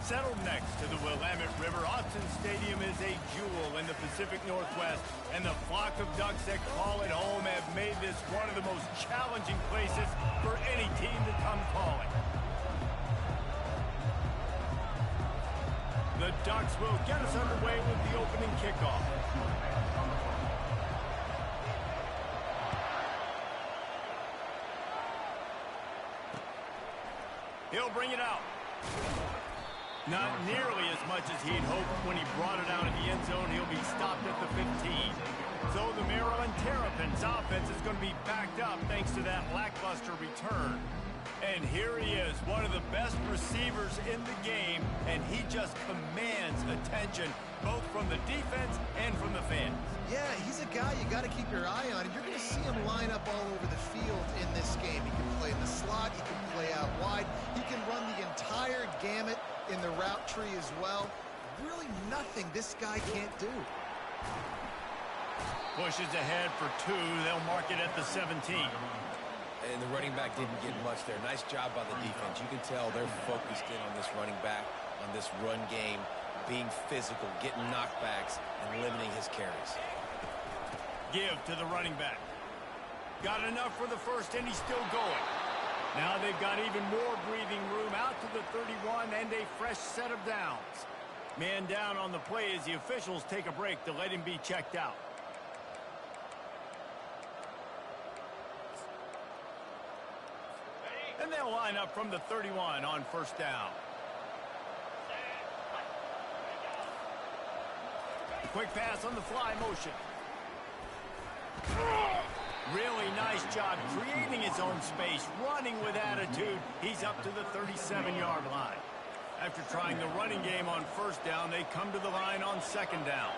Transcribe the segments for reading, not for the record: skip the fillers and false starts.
Settled next to the Willamette River, Autzen Stadium is a jewel in the Pacific Northwest, and the flock of Ducks that call it home have made this one of the most challenging places for any team to come calling. The Ducks will get us underway with the opening kickoff. He'll bring it out. Not nearly as much as he'd hoped when he brought it out of the end zone. He'll be stopped at the 15. So the Maryland Terrapins offense is going to be backed up thanks to that lackluster return. And here he is, one of the best receivers in the game, and he just commands attention, both from the defense and from the fans. Yeah, he's a guy you got to keep your eye on, and you're going to see him line up all over the field in this game. He can play in the slot, he can play out wide, he can run the entire gamut in the route tree as well. Really nothing this guy can't do. Pushes ahead for 2. They'll mark it at the 17. And the running back didn't get much there. Nice job by the defense. You can tell they're focused in on this running back, on this run game, being physical, getting knockbacks, and limiting his carries. Give to the running back. Got enough for the first, and he's still going. Now they've got even more breathing room out to the 31 and a fresh set of downs. Man down on the play as the officials take a break to let him be checked out. And they'll line up from the 31 on first down. Quick pass on the fly motion. Really nice job creating his own space, running with attitude. He's up to the 37-yard line. After trying the running game on first down, they come to the line on second down.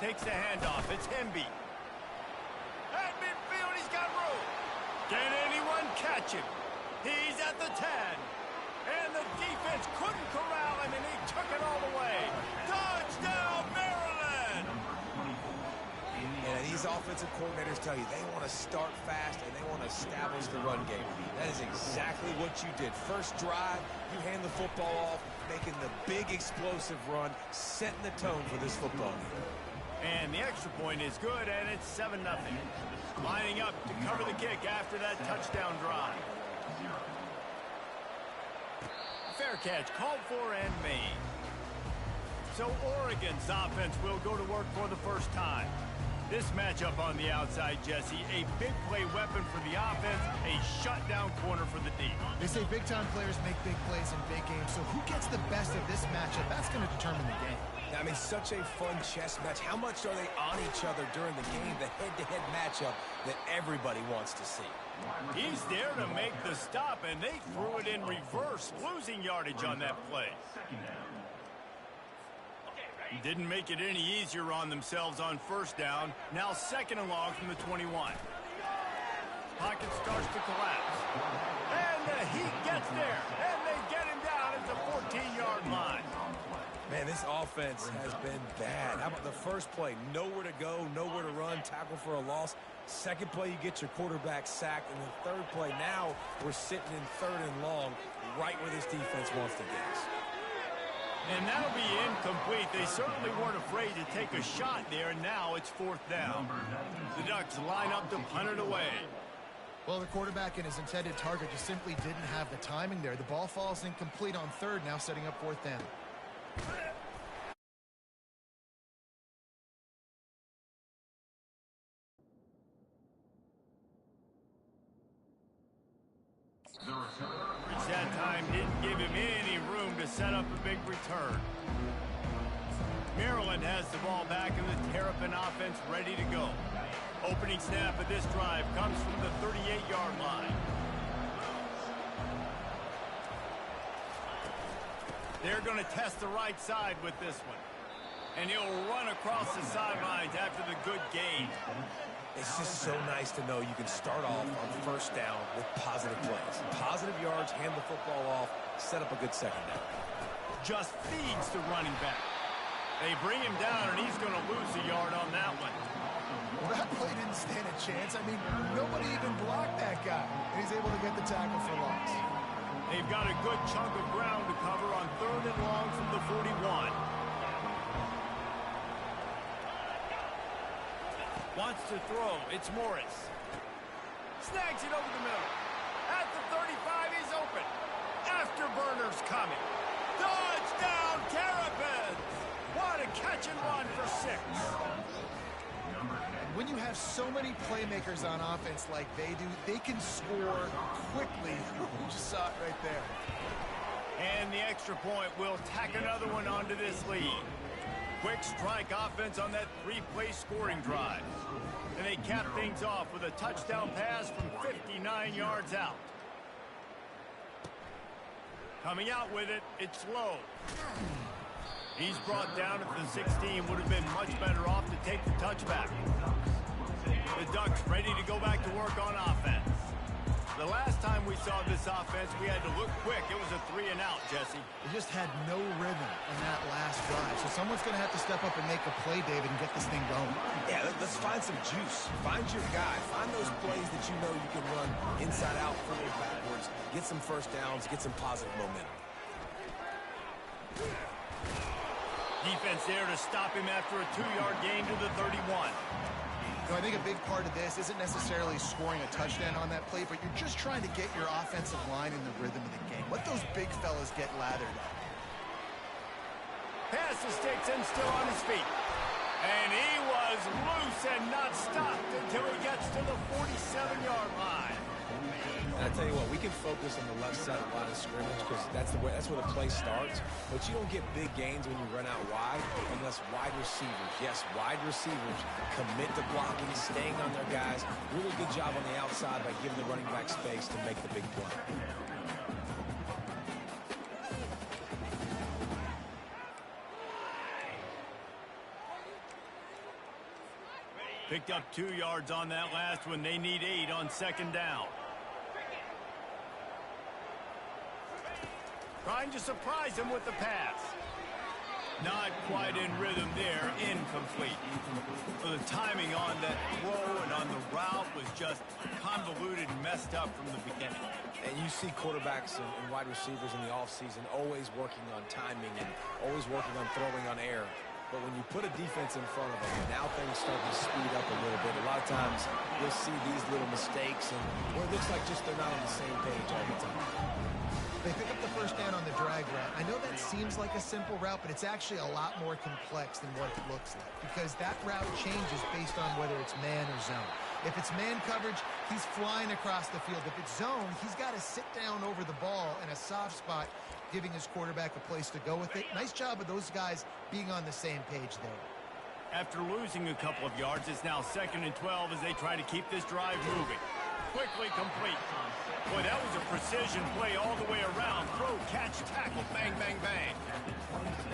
Takes the handoff. It's Hemby. At midfield, he's got room. Can anyone catch him? He's at the 10. And the defense couldn't corral him, and he took it all the way. Touchdown, Maryland! And these offensive coordinators tell you they want to start fast and they want to establish the run game. That is exactly what you did. First drive, you hand the football off, making the big explosive run, setting the tone for this football game. And the extra point is good, and it's 7-0. Lining up to cover the kick after that touchdown drive. Fair catch called for and made. So Oregon's offense will go to work for the first time. This matchup on the outside, Jesse, a big play weapon for the offense, a shutdown corner for the D. They say big-time players make big plays in big games, so who gets the best of this matchup? That's going to determine the game. I mean, such a fun chess match. How much are they on each other during the game, the head-to-head matchup that everybody wants to see? He's there to make the stop, and they threw it in reverse, losing yardage on that play. Didn't make it any easier on themselves on first down. Now second and long from the 21. Pocket starts to collapse. And he gets there, and they get him down at the 14-yard line. Man, this offense has been bad. How about the first play? Nowhere to go, nowhere to run, tackle for a loss. Second play, you get your quarterback sacked. And the third play, now we're sitting in third and long, right where this defense wants to get us. And that'll be incomplete. They certainly weren't afraid to take a shot there, and now it's fourth down. The Ducks line up to punt it away. Well, the quarterback and his intended target just simply didn't have the timing there. The ball falls incomplete on third, now setting up fourth down. That time didn't give him any room to set up a big return. Maryland has the ball back and the Terrapin offense ready to go. Opening snap of this drive comes from the 38-yard line. They're going to test the right side with this one. And he'll run across the sidelines after the good gain. It's just so nice to know you can start off on first down with positive plays. Positive yards, hand the football off, set up a good second down. Just feeds the running back. They bring him down, and he's going to lose a yard on that one. Well, that play didn't stand a chance. I mean, nobody even blocked that guy. And he's able to get the tackle for loss. They've got a good chunk of ground to cover on 3rd and long from the 41. Wants to throw. It's Morris. Snags it over the middle. At the 35, he's open. Afterburner's coming. Touchdown, Terrapins! What a catch and run for 6. When you have so many playmakers on offense like they do, they can score quickly. You just saw it right there. And the extra point will tack another one onto this lead. Quick strike offense on that 3-play scoring drive. And they cap things off with a touchdown pass from 59 yards out. Coming out with it, it's Lowe. He's brought down at the 16. Would have been much better off to take the touchback. The Ducks ready to go back to work on offense. The last time we saw this offense, we had to look quick. It was a 3-and-out, Jesse. They just had no rhythm in that last drive. So someone's going to have to step up and make a play, David, and get this thing going. Yeah, let's find some juice. Find your guy. Find those plays that you know you can run inside out, forward, backwards. Get some first downs. Get some positive momentum. Defense there to stop him after a 2-yard gain to the 31. So I think a big part of this isn't necessarily scoring a touchdown on that play, but you're just trying to get your offensive line in the rhythm of the game. Let those big fellas get lathered up. Pass the sticks and still on his feet. And he was loose and not stopped until he gets to the 47-yard line. And I tell you what, we can focus on the left side of the line of scrimmage because that's where the play starts. But you don't get big gains when you run out wide unless wide receivers, yes, wide receivers commit to blocking, staying on their guys. Really good job on the outside by giving the running back space to make the big play. Picked up 2 yards on that last one. They need 8 on 2nd down. Trying to surprise him with the pass. Not quite in rhythm there. Incomplete. So the timing on that throw and on the route was just convoluted and messed up from the beginning. And you see quarterbacks and wide receivers in the offseason always working on timing and always working on throwing on air. But when you put a defense in front of them, now things start to speed up a little bit. A lot of times you'll see these little mistakes and well, it looks like just they're not on the same page all the time. They pick up the first down on the drag route. I know that seems like a simple route, but it's actually a lot more complex than what it looks like because that route changes based on whether it's man or zone. If it's man coverage, he's flying across the field. If it's zone, he's got to sit down over the ball in a soft spot, giving his quarterback a place to go with it. Nice job of those guys being on the same page there. After losing a couple of yards, it's now 2nd and 12 as they try to keep this drive moving. Quickly complete. Boy, that was a precision play all the way around. Throw, catch, tackle, bang, bang, bang.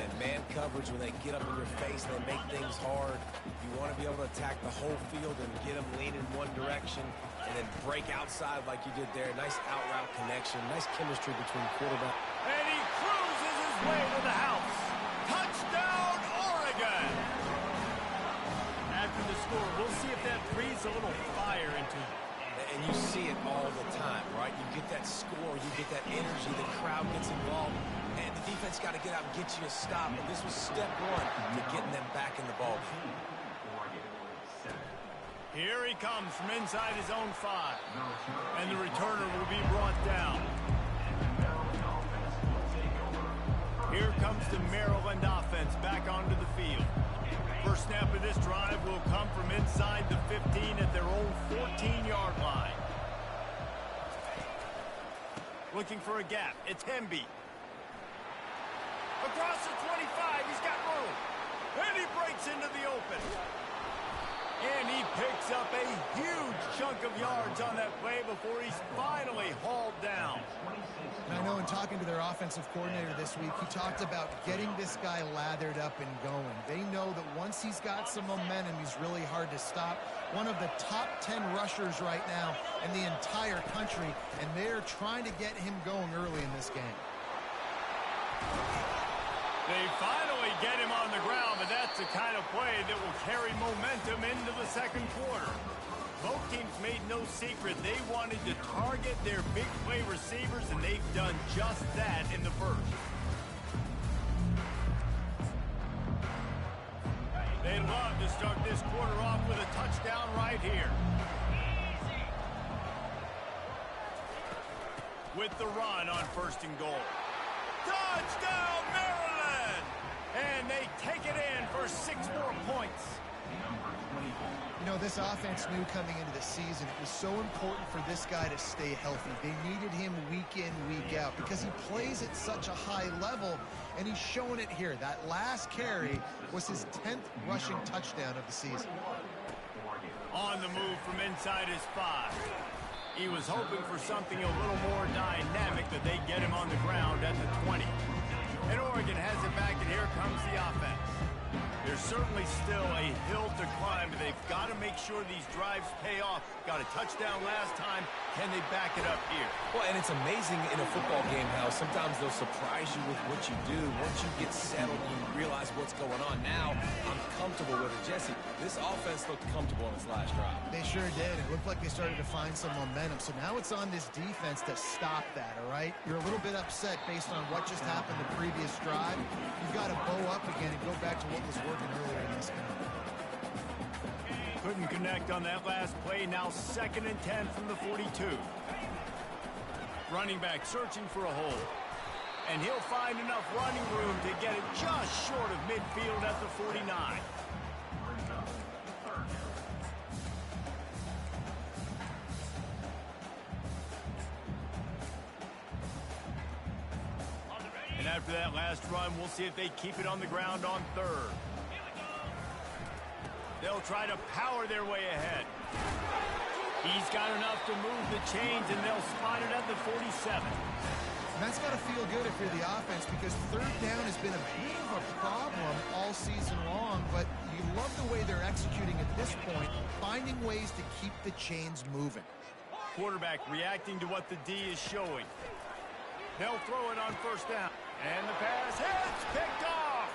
And man coverage, when they get up in your face, they make things hard. You want to be able to attack the whole field and get them leaning one direction and then break outside like you did there. Nice out-route connection. Nice chemistry between quarterback. And he cruises his way to the house. Touchdown, Oregon! After the score, we'll see if that breathes a little fire into him. And you see it all the time, right? You get that score, you get that energy, the crowd gets involved, and the defense got to get out and get you a stop. And this was step one to getting them back in the ball game. Here he comes from inside his own 5. And the returner will be brought down. Here comes the Maryland offense back onto the field. First snap of this drive will come from inside the 15 at their own 14-yard line. Looking for a gap. It's Hemby. Across the 25, he's got room. And he breaks into the open. And he picks up a huge chunk of yards on that play before he's finally hauled down. And I know in talking to their offensive coordinator this week, he talked about getting this guy lathered up and going. They know that once he's got some momentum, he's really hard to stop. One of the top 10 rushers right now in the entire country, and they're trying to get him going early in this game. They finally get him on the ground, but that's the kind of play that will carry momentum into the second quarter. Both teams made no secret they wanted to target their big play receivers, and they've done just that in the first. They'd love to start this quarter off with a touchdown right here. With the run on 1st and goal. Touchdown, Maryland! And they take it in for 6 more points. You know, this offense knew coming into the season it was so important for this guy to stay healthy. They needed him week in, week out because he plays at such a high level, and he's showing it here. That last carry was his 10th rushing touchdown of the season. On the move from inside his 5. He was hoping for something a little more dynamic, that they get him on the ground at the 20. And Oregon has it back, and here comes the offense. There's certainly still a hill to climb, but they've got to make sure these drives pay off. Got a touchdown last time. Can they back it up here? Well, and it's amazing in a football game how sometimes they'll surprise you with what you do. Once you get settled, you realize what's going on. Now, I'm comfortable with it. Jesse, this offense looked comfortable on its last drive. They sure did. It looked like they started to find some momentum. So now it's on this defense to stop that, all right? You're a little bit upset based on what just happened the previous drive. You've got to bow up again and go back to what was working earlier in this game. Couldn't connect on that last play. Now 2nd and 10 from the 42. Running back searching for a hole. And he'll find enough running room to get it just short of midfield at the 49. And after that last run, we'll see if they keep it on the ground on 3rd. They'll try to power their way ahead. He's got enough to move the chains, and they'll spot it at the 47. And that's got to feel good if you're the offense, because 3rd down has been a bit of a problem all season long, but you love the way they're executing at this point, finding ways to keep the chains moving. Quarterback reacting to what the D is showing. They'll throw it on 1st down. And the pass hits, picked off.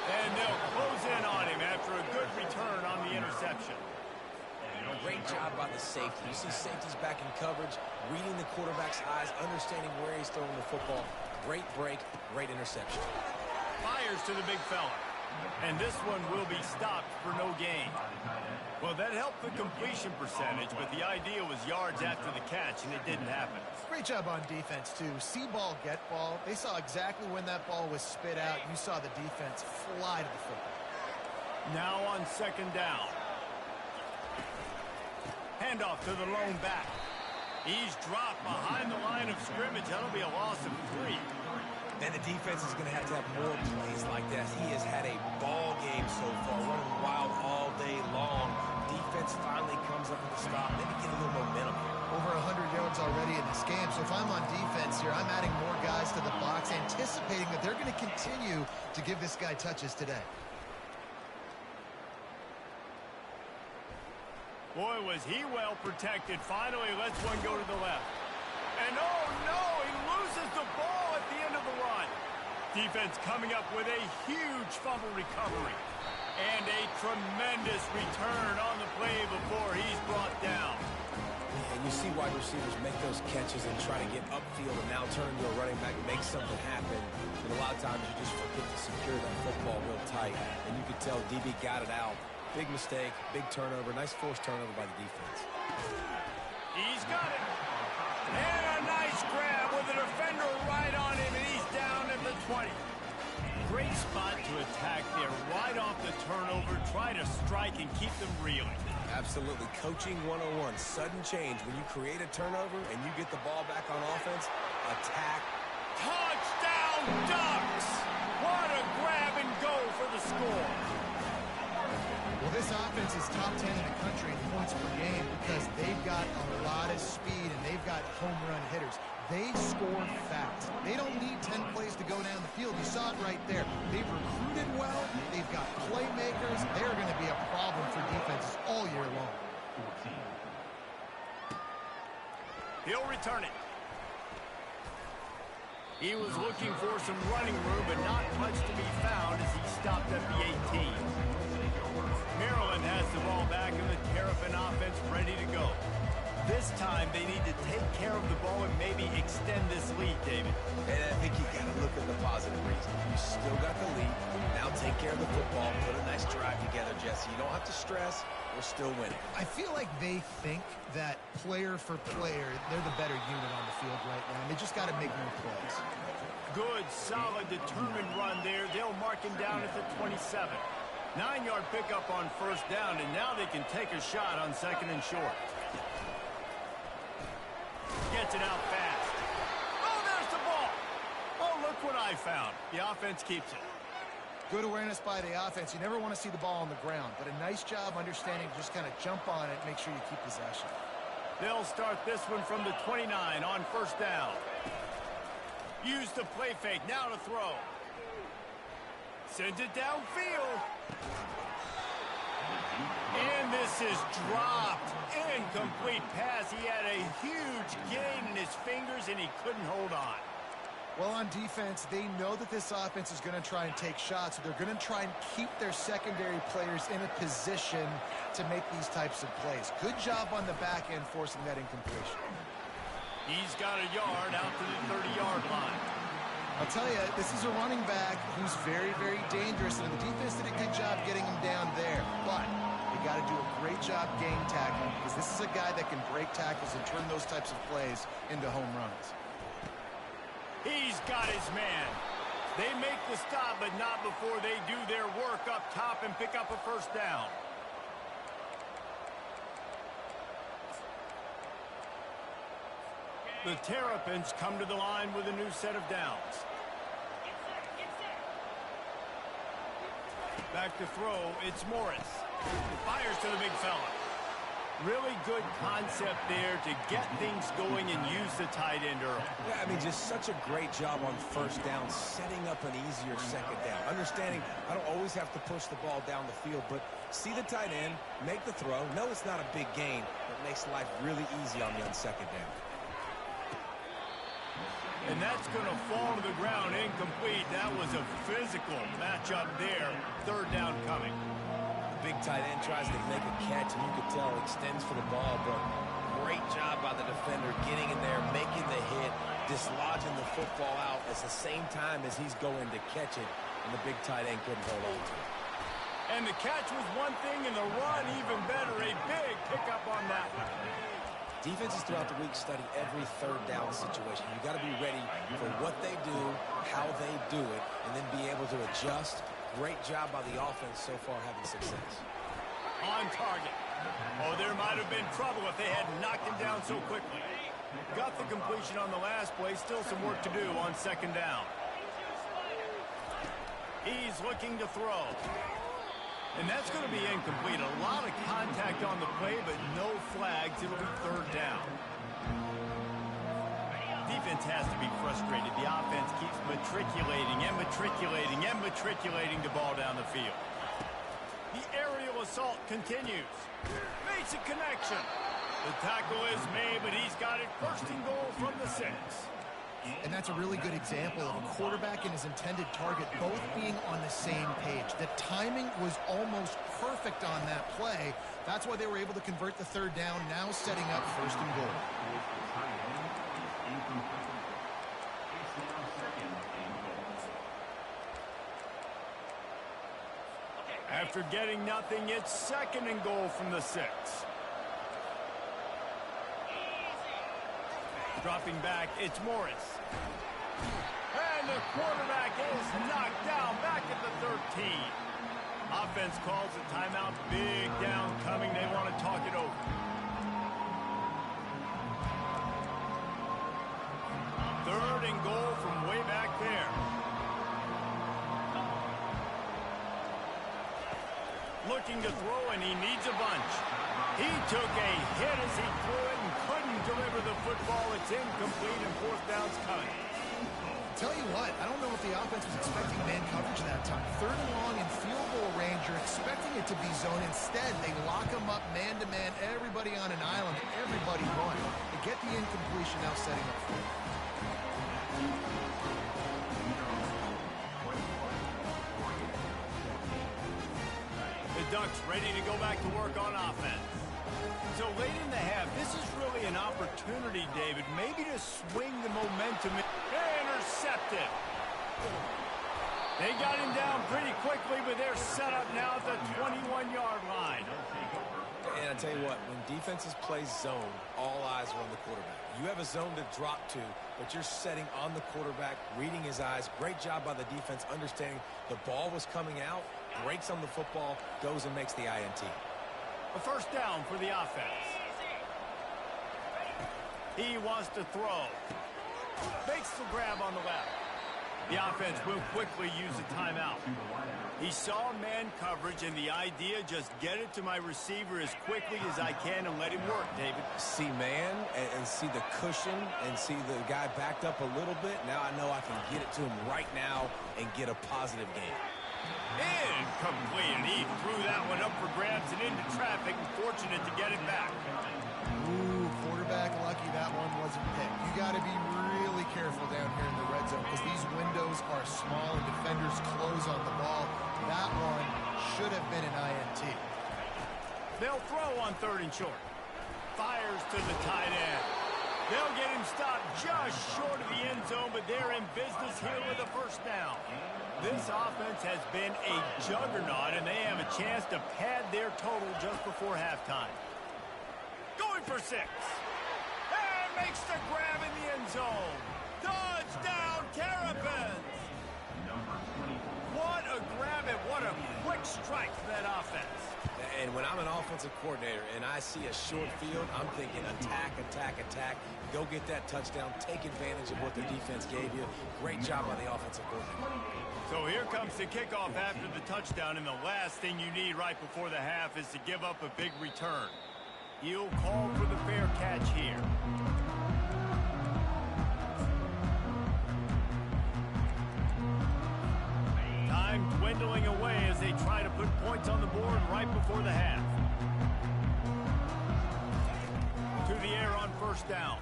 And they'll close in on him after a good return on the interception. Great job by the safety. You see safeties back in coverage, reading the quarterback's eyes, understanding where he's throwing the football. Great break, great interception. Fires to the big fella. And this one will be stopped for no gain. Well, that helped the completion percentage, but the idea was yards after the catch, and it didn't happen. Great job on defense, too. See ball, get ball. They saw exactly when that ball was spit out. You saw the defense fly to the football. Now on 2nd down. Handoff to the lone back. He's dropped behind the line of scrimmage. That'll be a loss of 3. And the defense is going to have more plays like that. He has had a ball game so far, running wild all day long. Defense finally comes up with a stop. Maybe get a little momentum here. Over 100 yards already in this game. So if I'm on defense here, I'm adding more guys to the box, anticipating that they're going to continue to give this guy touches today. Boy, was he well protected. Finally lets one go to the left. And oh no, he loses the ball at the end of the run. Defense coming up with a huge fumble recovery. And a tremendous return on the play before he's brought down. And you see wide receivers make those catches and try to get upfield and now turn into a running back, make something happen. And a lot of times you just forget to secure that football real tight. And you could tell DB got it out. Big mistake, big turnover, nice forced turnover by the defense. He's got it. And a nice grab with the defender right on him, and he's down at the 20. Great spot to attack there, right off the turnover, try to strike and keep them reeling. Absolutely. Coaching 101, sudden change. When you create a turnover and you get the ball back on offense, attack. Touchdown Ducks! What a grab and go for the score. Well, this offense is top 10 in the country in points per game because they've got a lot of speed and they've got home run hitters. They score fast. They don't need 10 plays to go down the field. You saw it right there. They've recruited well. They've got playmakers. They're going to be a problem for defenses all year long. He'll return it. He was looking for some running room, but not much to be found as he stopped at the 18. Maryland has the ball back, and the Terrapin offense they need to take care of the ball and maybe extend this lead, David. And I think you got to look at the positive reason. You still got the lead. Now take care of the football. Put a nice drive together, Jesse. You don't have to stress. We're still winning. I feel like they think that player for player, they're the better unit on the field right now. And they just got to make more plays. Good, solid, determined run there. They'll mark him down at the 27. 9-yard pickup on first down, and now they can take a shot on second and short. Gets it out fast. Oh, there's the ball. Oh, look what I found. The offense keeps it. Good awareness by the offense. You never want to see the ball on the ground, but a nice job understanding to just kind of jump on it, make sure you keep possession. They'll start this one from the 29 on first down. Use the play fake, now to throw. Sends it downfield. And this is dropped. Incomplete pass. He had a huge gain in his fingers, and he couldn't hold on. Well, on defense, they know that this offense is going to try and take shots. So they're going to try and keep their secondary players in a position to make these types of plays. Good job on the back end forcing that incompletion. He's got a yard out to the 30-yard line. I'll tell you, this is a running back who's very, very dangerous, and the defense did a good job getting him down there. But you got to do a great job game tackling, because this is a guy that can break tackles and turn those types of plays into home runs. He's got his man. They make the stop, but not before they do their work up top and pick up a first down. The Terrapins come to the line with a new set of downs. Back to throw, it's Morris. Fires to the big fella. Really good concept there to get things going and use the tight end early. Yeah, I mean, just such a great job on first down, setting up an easier second down. Understanding I don't always have to push the ball down the field, but see the tight end, make the throw. No, it's not a big gain, but makes life really easy on you on second down. And that's going to fall to the ground incomplete. That was a physical matchup there. Third down coming. The big tight end tries to make a catch, and you could tell extends for the ball, but great job by the defender getting in there, making the hit, dislodging the football out at the same time as he's going to catch it, and the big tight end couldn't hold on to it. And the catch was one thing, and the run even better. A big pickup on that one. Defenses throughout the week study every third down situation. You got to be ready for what they do, how they do it, and then be able to adjust. Great job by the offense so far having success. On target. Oh, there might have been trouble if they had knocked him down so quickly. Got the completion on the last play. Still some work to do on second down. He's looking to throw. And that's going to be incomplete. A lot of contact on the play, but no flags. It'll be third down. Defense has to be frustrated. The offense keeps matriculating and matriculating and matriculating the ball down the field. The aerial assault continues. Makes a connection. The tackle is made, but he's got it first and goal from the 6. And that's a really good example of a quarterback and his intended target both being on the same page. The timing was almost perfect on that play. That's why they were able to convert the third down, now setting up first and goal. After getting nothing, it's second and goal from the 6. Dropping back, it's Morris. And the quarterback is knocked down back at the 13. Offense calls a timeout. Big down coming. They want to talk it over. Third and goal from way back there. Looking to throw, and he needs a bunch. He took a hit as he threw it and couldn't deliver the football. It's incomplete, and fourth down's coming. Tell you what, I don't know if the offense was expecting man coverage that time. Third and long in field goal range, you're expecting it to be zone. Instead, they lock them up man-to-man, everybody on an island, everybody run. They get the incompletion, now setting up for it. The Ducks ready to go back to work on offense. So late in the half, this is really an opportunity opportunity, David, maybe to swing the momentum. Intercepted. They got him down pretty quickly, but they're set up now at the 21-yard line. And I tell you what, when defenses play zone, all eyes are on the quarterback. You have a zone to drop to, but you're setting on the quarterback, reading his eyes. Great job by the defense, understanding the ball was coming out, breaks on the football, goes and makes the INT. A first down for the offense. He wants to throw. Makes the grab on the left. The offense will quickly use a timeout. He saw man coverage, and the idea, just get it to my receiver as quickly as I can and let him work, David. See man and see the cushion and see the guy backed up a little bit. Now I know I can get it to him right now and get a positive gain. Incomplete, and he threw that one up for grabs and into traffic, and fortunate to get it back. Ooh, quarterback lucky that one wasn't picked. You got to be really careful down here in the red zone because these windows are small and defenders close on the ball. That one should have been an INT. They'll throw on 3rd and short. Fires to the tight end. They'll get him stopped just short of the end zone, but they're in business here with a first down. This offense has been a juggernaut, and they have a chance to pad their total just before halftime. Going for 6. And makes the grab in the end zone. Touchdown, Terrapins! What a grab and what a quick strike for that offense. And when I'm an offensive coordinator and I see a short field, I'm thinking attack, attack, attack. Go get that touchdown. Take advantage of what the defense gave you. Great job by the offensive coordinator. So here comes the kickoff after the touchdown, and the last thing you need right before the half is to give up a big return. He'll call for the fair catch here. Time dwindling away as they try to put points on the board right before the half. To the air on first down.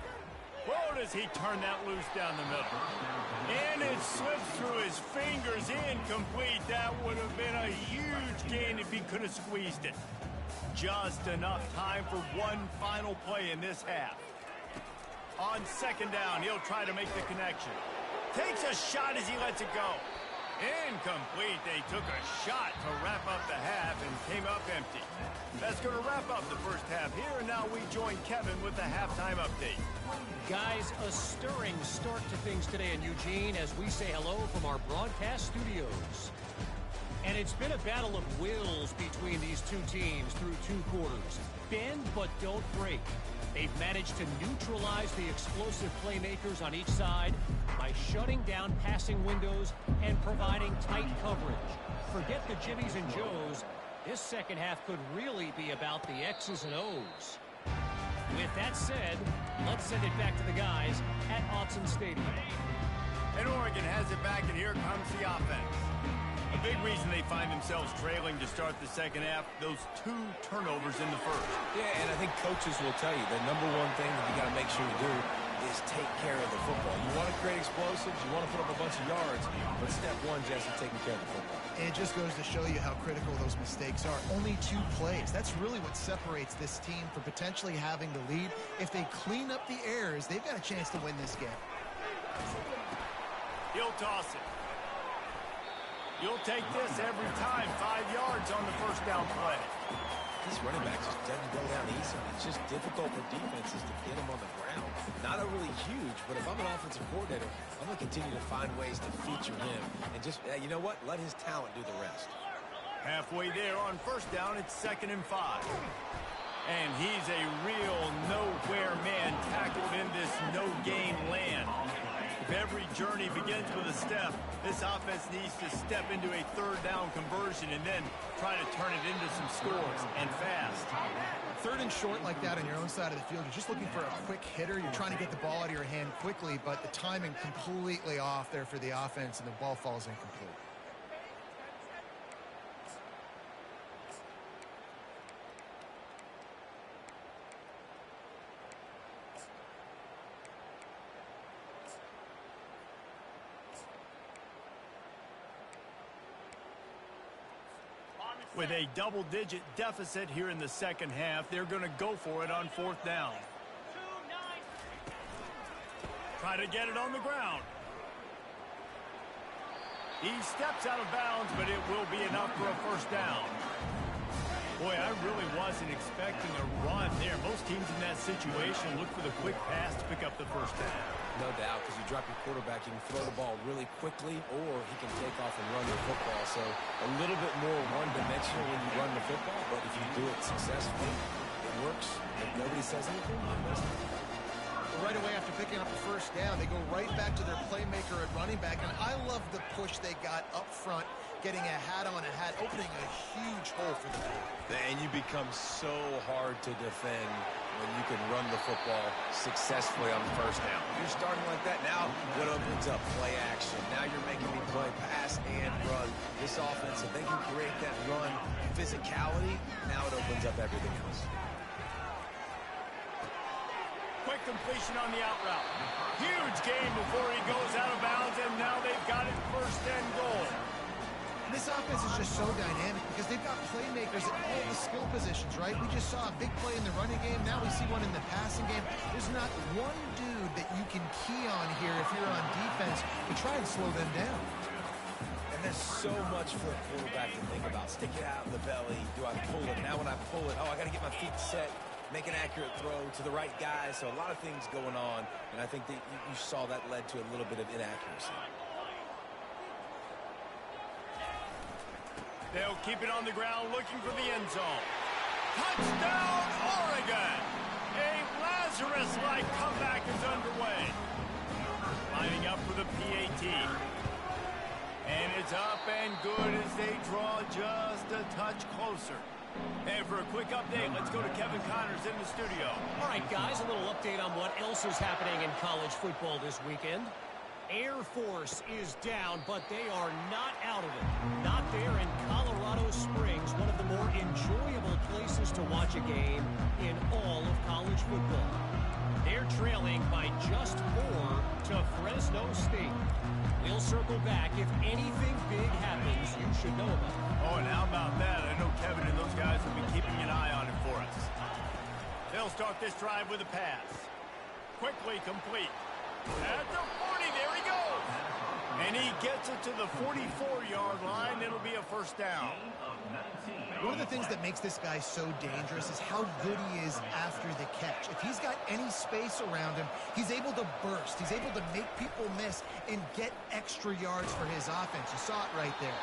Whoa, does he turn that loose down the middle. And it slips through his fingers, incomplete. That would have been a huge gain if he could have squeezed it. Just enough time for one final play in this half. On 2nd down, he'll try to make the connection. Takes a shot as he lets it go. Incomplete. They took a shot to wrap up the half and came up empty. That's going to wrap up the first half here, and now we join Kevin with the halftime update. Guys, a stirring start to things today in Eugene as we say hello from our broadcast studios. And it's been a battle of wills between these two teams through 2 quarters. Bend but don't break. They've managed to neutralize the explosive playmakers on each side by shutting down passing windows and providing tight coverage. Forget the Jimmies and Joes. This second half could really be about the X's and O's. With that said, let's send it back to the guys at Autzen Stadium. And Oregon has it back, and here comes the offense. A big reason they find themselves trailing to start the second half, those 2 turnovers in the first. Yeah, and I think coaches will tell you the number one thing that you got to make sure you do is take care of the football. You want to create explosives, you want to put up a bunch of yards, but step 1, Jesse, taking care of the football. It just goes to show you how critical those mistakes are. Only 2 plays. That's really what separates this team from potentially having the lead. If they clean up the errors, they've got a chance to win this game. He'll toss it. You'll take this every time. 5 yards on the first down play. This running back just doesn't go down easy. It's just difficult for defenses to get him on the ground. Not overly huge, but if I'm an offensive coordinator, I'm going to continue to find ways to feature him. And just, you know what? Let his talent do the rest. Halfway there on first down, it's 2nd and 5. And he's a real nowhere man tackled in this no-gain land. If every journey begins with a step, this offense needs to step into a 3rd down conversion and then try to turn it into some scores, and fast. 3rd and short like that on your own side of the field, you're just looking for a quick hitter. You're trying to get the ball out of your hand quickly, but the timing completely off there for the offense, and the ball falls incomplete. With a double-digit deficit here in the second half, they're going to go for it on 4th down. Try to get it on the ground. He steps out of bounds, but it will be enough for a first down. Boy, I really wasn't expecting a run there. Most teams in that situation look for the quick pass to pick up the first down. No doubt, because you drop your quarterback, you can throw the ball really quickly, or he can take off and run the football. So a little bit more one-dimensional when you run the football, but if you do it successfully, it works. If nobody says anything, I'm listening. Right away after picking up the first down, they go right back to their playmaker at running back. And I love the push they got up front, getting a hat on a hat, opening a huge hole for the back. And you become so hard to defend when you can run the football successfully on the first down. You're starting like that. Now what opens up? Play action. Now you're making me play pass and run. This offense, if they can create that run physicality, now it opens up everything else. Quick completion on the out route. Huge gain before he goes out of bounds, and now they've got it first and goal. This offense is just so dynamic because they've got playmakers at all the skill positions, right? We just saw a big play in the running game. Now we see one in the passing game. There's not one dude that you can key on here if you're on defense to try and slow them down. And there's so much for a quarterback to think about. Stick it out in the belly. Do I pull it? Now when I pull it, I got to get my feet set. Make an accurate throw to the right guy. So a lot of things going on, and I think that you saw that led to a little bit of inaccuracy. They'll keep it on the ground looking for the end zone. Touchdown, Oregon! A Lazarus-like comeback is underway. Lining up for the PAT. And it's up and good as they draw just a touch closer. And for a quick update, let's go to Kevin Connors in the studio. All right, guys, a little update on what else is happening in college football this weekend. Air Force is down, but they are not out of it. Not there in Colorado Springs, one of the more enjoyable places to watch a game in all of college football. They're trailing by just 4 to Fresno State. We'll circle back. If anything big happens, you should know about it. Oh, and how about that? I know Kevin and those guys will be keeping an eye on it for us. They'll start this drive with a pass. Quickly complete. At the 40, there he goes. And he gets it to the 44-yard line. It'll be a first down. One of the things that makes this guy so dangerous is how good he is after the catch. If he's got any space around him, he's able to burst. He's able to make people miss and get extra yards for his offense. You saw it right there.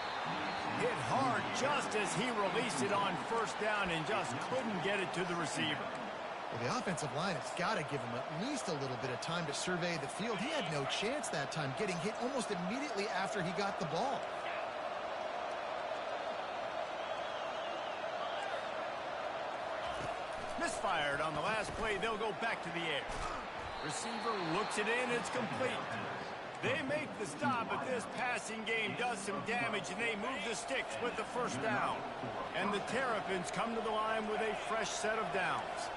Hit hard just as he released it on first down and just couldn't get it to the receiver. Well, the offensive line has got to give him at least a little bit of time to survey the field. He had no chance that time, getting hit almost immediately after he got the ball. Misfired on the last play. They'll go back to the air. Receiver looks it in. It's complete. They make the stop, but this passing game does some damage, and they move the sticks with the first down. And the Terrapins come to the line with a fresh set of downs.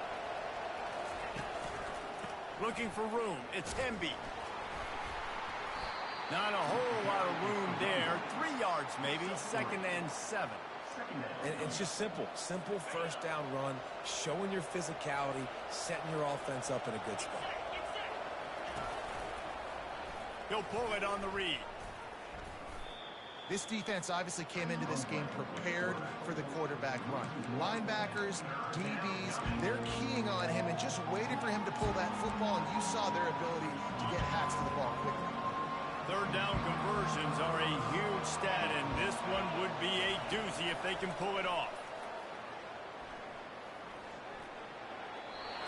Looking for room. It's Hemby. Not a whole lot of room there. 3 yards maybe. 2nd and 7. And it's just simple. Simple first down run, showing your physicality, setting your offense up in a good spot. He'll pull it on the read. This defense obviously came into this game prepared for the quarterback run. Linebackers, DBs, they're keying on him and just waiting for him to pull that football, and you saw their ability to get hats to the ball quickly. Third down conversions are a huge stat, and this one would be a doozy if they can pull it off.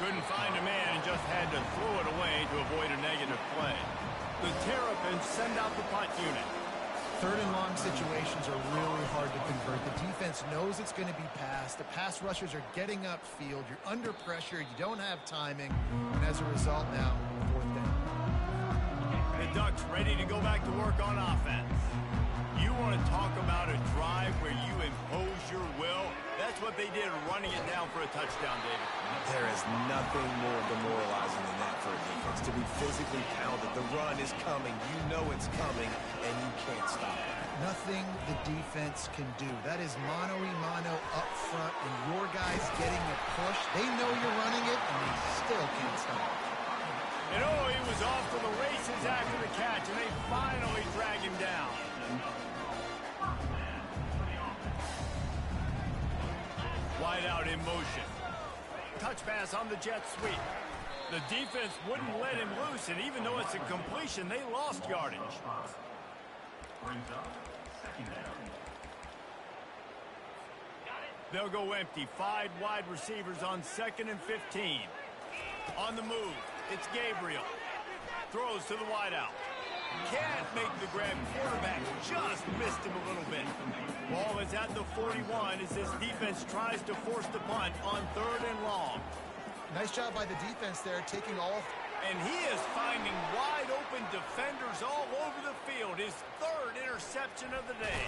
Couldn't find a man and just had to throw it away to avoid a negative play. The Terrapins send out the punt unit. Third and long situations are really hard to convert. The defense knows it's going to be passed. The pass rushers are getting upfield. You're under pressure. You don't have timing. And as a result now, 4th down. The Ducks ready to go back to work on offense. You want to talk about a drive where you impose your will? That's what they did, running it down for a touchdown, David. There is nothing more demoralizing than that for a defense. To be physically pounded. The run is coming. You know it's coming, and you can't stop it. Nothing the defense can do. That is mano-a-mano up front, and your guys getting a push. They know you're running it, and they still can't stop it. And oh, he was off to the races after the catch, and they finally drag him down. Wide out in motion. Touch pass on the jet sweep. The defense wouldn't let him loose, and even though it's a completion, they lost yardage. They'll go empty. 5 wide receivers on 2nd and 15. On the move, it's Gabriel. Throws to the wideout. Can't make the grab. Quarterback just missed him a little bit. Ball is at the 41 as this defense tries to force the punt on 3rd and long. Nice job by the defense there, taking all. And he is finding wide open defenders all over the field. His 3rd interception of the day.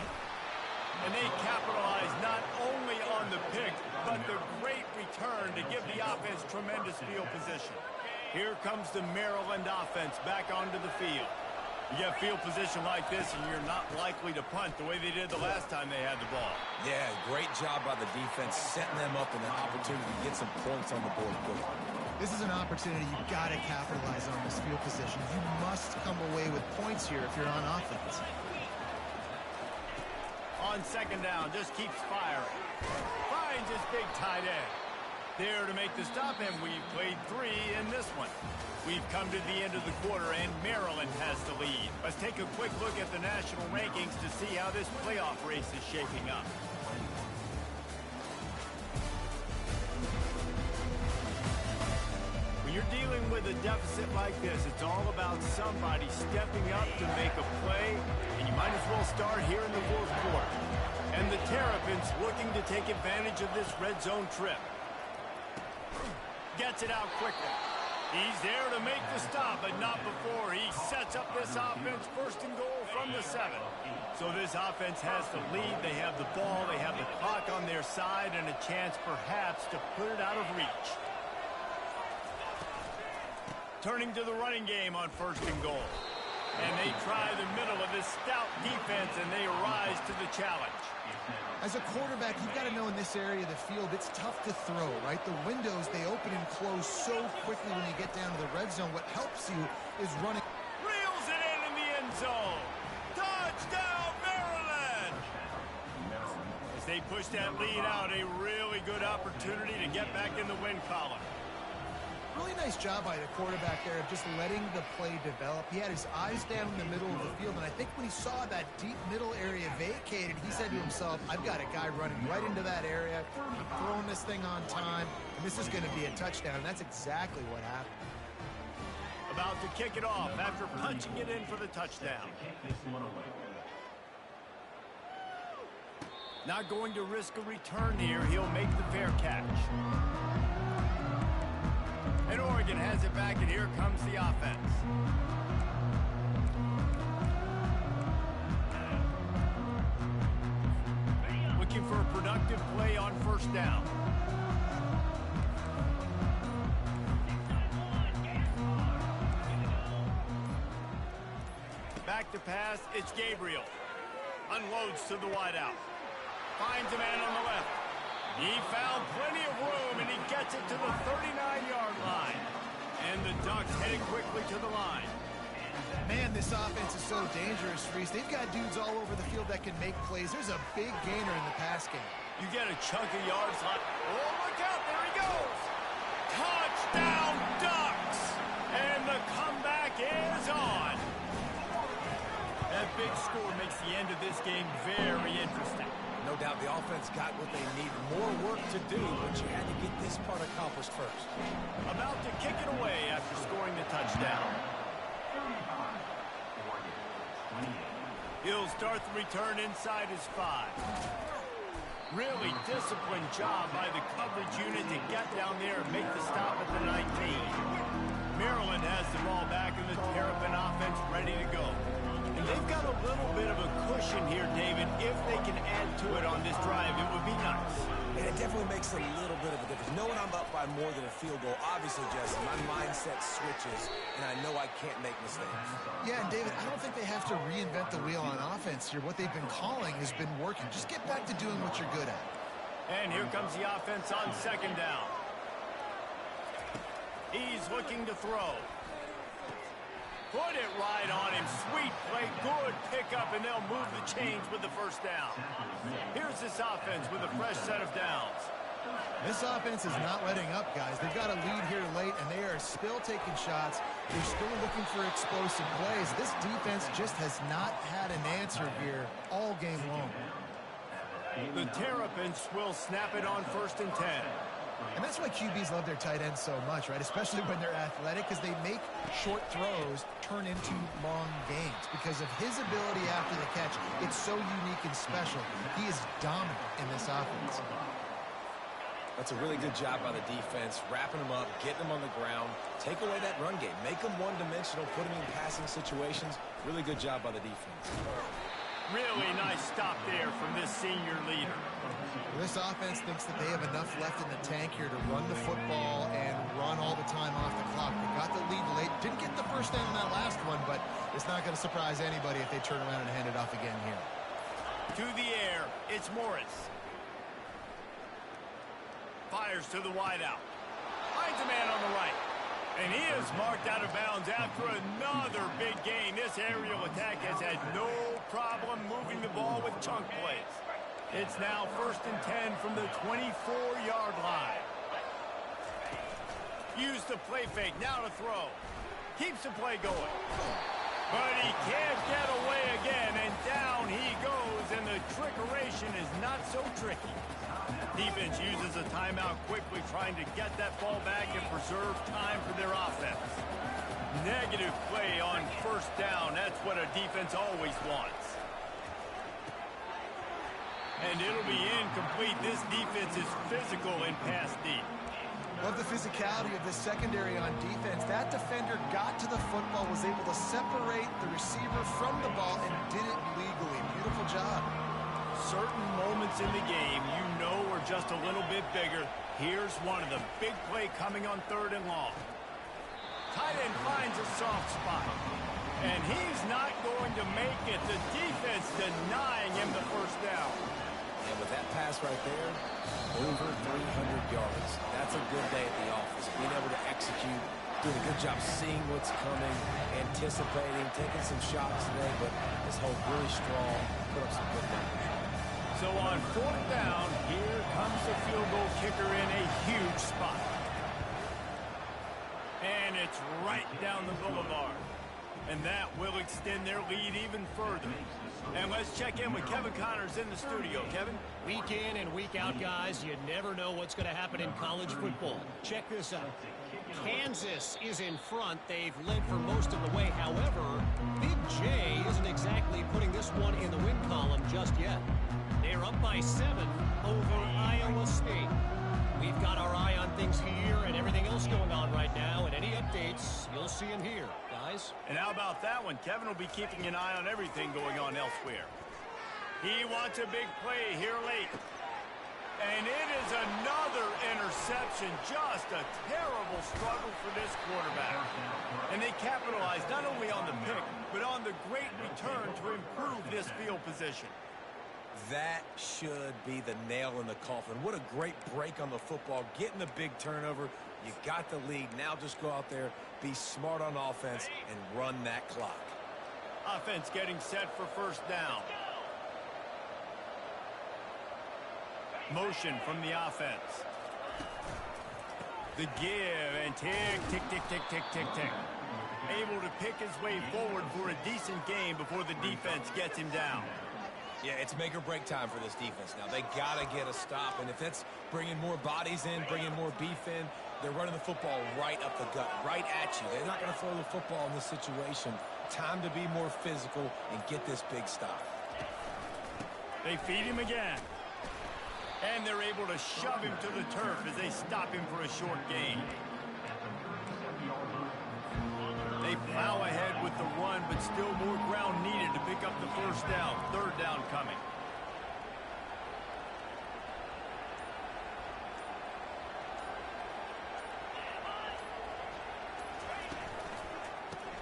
And they capitalize not only on the pick, but the great return to give the offense tremendous field position. Here comes the Maryland offense back onto the field. You get field position like this, and you're not likely to punt the way they did the last time they had the ball. Yeah, great job by the defense, setting them up in an opportunity to get some points on the board quick. This is an opportunity you've got to capitalize on this field position. You must come away with points here if you're on offense. On 2nd down, just keeps firing. Finds his big tight end. There to make the stop, and we've played 3 in this one. We've come to the end of the quarter, and Maryland has the lead. Let's take a quick look at the national rankings to see how this playoff race is shaping up. When you're dealing with a deficit like this, it's all about somebody stepping up to make a play, and you might as well start here in the 4th quarter. And the Terrapins looking to take advantage of this red zone trip. Gets it out quickly. He's there to make the stop, but not before he sets up this offense 1st and goal from the 7. So this offense has the lead. They have the ball. They have the clock on their side and a chance perhaps to put it out of reach. Turning to the running game on 1st and goal. And they try the middle of this stout defense, and they rise to the challenge. As a quarterback, you've got to know in this area of the field, it's tough to throw, right? The windows, they open and close so quickly when you get down to the red zone. What helps you is running. Reels it in the end zone. Touchdown, Maryland! As they push that lead out, a really good opportunity to get back in the win column. Really nice job by the quarterback there of just letting the play develop. He had his eyes down in the middle of the field, and I think when he saw that deep middle area vacated, he said to himself, I've got a guy running right into that area. I'm throwing this thing on time, and this is going to be a touchdown, and that's exactly what happened. About to kick it off after punching it in for the touchdown. Not going to risk a return here. He'll make the fair catch. And Oregon has it back, and here comes the offense. Looking for a productive play on 1st down. Back to pass, it's Gabriel. Unloads to the wideout. Finds a man on the left. He found plenty of room, and he gets it to the 39-yard line. And the Ducks heading quickly to the line. Man, this offense is so dangerous, Reese. They've got dudes all over the field that can make plays. There's a big gainer in the pass game. You get a chunk of yards like, oh, look out, there he goes. Touchdown, Ducks! And the comeback is on. That big score makes the end of this game very interesting. No doubt the offense got what they need. More work to do, but you had to get this part accomplished first. About to kick it away after scoring the touchdown. He'll start the return inside his 5. Really disciplined job by the coverage unit to get down there and make the stop at the 19. Maryland has the ball back in the Terrapin offense ready to go. And they've got a little bit of a cushion here, David. If they can add to it on this drive, it would be nice. And it definitely makes a little bit of a difference. Knowing I'm up by more than a field goal, obviously, Jesse, my mindset switches, and I know I can't make mistakes. Yeah, and David, I don't think they have to reinvent the wheel on offense here. What they've been calling has been working. Just get back to doing what you're good at. And here comes the offense on 2nd down. He's looking to throw. Put it right on him. Sweet play. Good pickup, and they'll move the chains with the first down. Here's this offense with a fresh set of downs. This offense is not letting up, guys. They've got a lead here late, and they are still taking shots. They're still looking for explosive plays. This defense just has not had an answer here all game long. The Terrapins will snap it on 1st and 10. And that's why QBs love their tight ends so much, right? Especially when they're athletic, because they make short throws turn into long gains. Because of his ability after the catch, it's so unique and special. He is dominant in this offense. That's a really good job by the defense, wrapping them up, getting them on the ground, take away that run game, make them one-dimensional, put them in passing situations. Really good job by the defense. Really nice stop there from this senior leader. This offense thinks that they have enough left in the tank here to run the football and run all the time off the clock. They got the lead late. Didn't get the first down on that last one, but it's not going to surprise anybody if they turn around and hand it off again here. To the air, it's Morris. Fires to the wideout. Finds a man on the right. And he is marked out of bounds after another big gain. This aerial attack has had no problem moving the ball with chunk plays. It's now 1st and 10 from the 24-yard line. Use the play fake. Now to throw. Keeps the play going. But he can't get away again, and down he goes, and the trickeration is not so tricky. Defense uses a timeout quickly, trying to get that ball back and preserve time for their offense. Negative play on 1st down. That's what a defense always wants. And it'll be incomplete. This defense is physical in pass deep. Love the physicality of this secondary on defense. That defender got to the football, was able to separate the receiver from the ball, and did it legally. Beautiful job. Certain moments in the game you know are just a little bit bigger. Here's one of them. Big play coming on 3rd and long. Tight end finds a soft spot. And he's not going to make it. The defense denying him the first down. And with that pass right there, over 300 yards. That's a good day at the office. Being able to execute, doing a good job seeing what's coming, anticipating, taking some shots today, but this hold really strong, put up some good numbers. So on 4th down, here comes the field goal kicker in a huge spot. And it's right down the boulevard. And that will extend their lead even further. And let's check in with Kevin Connors in the studio. Kevin? Week in and week out, guys, you never know what's going to happen in college football. Check this out. Kansas is in front. They've led for most of the way. However, Big J isn't exactly putting this one in the win column just yet. They're up by 7 over Iowa State. We've got our eye on things here and everything else going on right now, and any updates, you'll see them here, guys. And how about that one? Kevin will be keeping an eye on everything going on elsewhere. He wants a big play here late. And it is another interception. Just a terrible struggle for this quarterback. And they capitalized not only on the pick, but on the great return to improve this field position. That should be the nail in the coffin. What a great break on the football, getting the big turnover. You got the lead. Now just go out there, be smart on offense, and run that clock. Offense getting set for 1st down. Motion from the offense. The give and tick, tick, tick, tick, tick, tick, tick. Able to pick his way forward for a decent game before the defense gets him down. Yeah, it's make or break time for this defense now. They got to get a stop, and if it's bringing more bodies in, bringing more beef in, they're running the football right up the gut, right at you. They're not going to throw the football in this situation. Time to be more physical and get this big stop. They feed him again. And they're able to shove him to the turf as they stop him for a short gain. They plow ahead with the run, but still more ground needed to pick up the first down. 3rd down coming.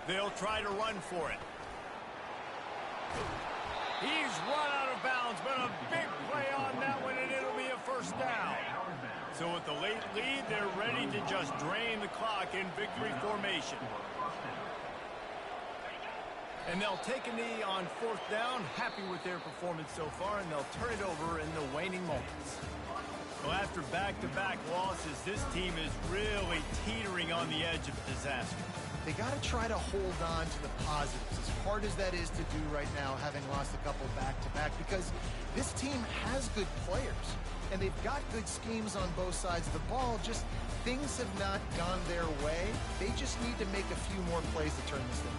They'll try to run for it. He's run out of bounds, but a big play on that one, and it'll be a 1st down. So with the late lead, they're ready to just drain the clock in victory formation. And they'll take a knee on 4th down, happy with their performance so far, and they'll turn it over in the waning moments. Well, after back-to-back losses, this team is really teetering on the edge of disaster. They got to try to hold on to the positives, as hard as that is to do right now, having lost a couple back-to-back, because this team has good players, and they've got good schemes on both sides of the ball. Just things have not gone their way. They just need to make a few more plays to turn this thing.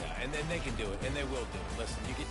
Yeah, and then they can do it, and they will do it. Listen, you get...